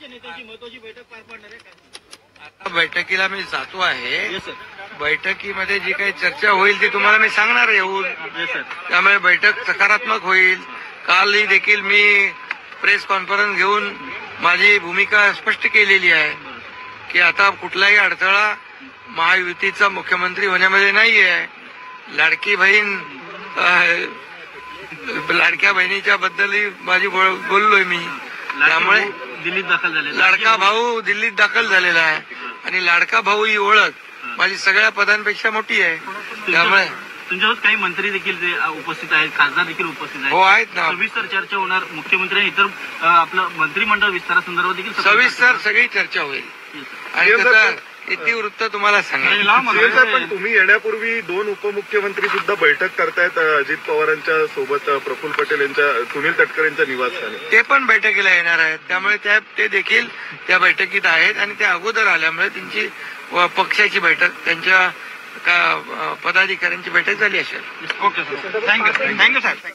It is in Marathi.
पक्षाच्या नेत्यांची महत्वाची बैठक पार पडणार आहे का? आता बैठकीला मी जातो आहे. बैठकीमध्ये जी काही चर्चा होईल ती तुम्हाला मी सांगणार येऊन. त्यामुळे बैठक सकारात्मक होईल. कालही देखील मी प्रेस कॉन्फरन्स घेऊन माझी भूमिका स्पष्ट केलेली आहे की आता कुठलाही अडथळा महायुतीचा मुख्यमंत्री होण्यामध्ये नाही आहे. लाडकी बहीण लाडक्या बहिणीच्या बद्दलही माझी बोललोय मी. त्यामुळे दिल्लीत दाखल झाले लाडका भाऊ दिल्लीत दाखल झालेला आहे आणि लाडका भाऊ ही ओळख माझी सगळ्या पदांपेक्षा मोठी आहे. त्यामुळे तुमच्यासोबत काही मंत्री देखील उपस्थित आहेत, खासदार देखील उपस्थित आहेत. हो आहेत ना. सविस्तर चर्चा होणार मुख्यमंत्री आणि इतर आपलं मंत्रिमंडळ विस्तारासंदर्भात देखील सविस्तर सगळी चर्चा होईल आणि त्याचा इतिवृत्त तुम्हाला सांगेल. पण तुम्ही येण्यापूर्वी 2 उपमुख्यमंत्री सुद्धा बैठक करतायत अजित पवारांच्या सोबत, प्रफुल्ल पटेल यांच्या, सुनील तटकरे यांच्या निवासस्थानी. ते पण बैठकीला येणार आहेत. त्यामुळे ते देखील त्या बैठकीत आहेत आणि त्या अगोदर आल्यामुळे त्यांची पक्षाची बैठक, त्यांच्या पदाधिकाऱ्यांची बैठक झाली असेल. ओके सर, थँक्यू साहेब.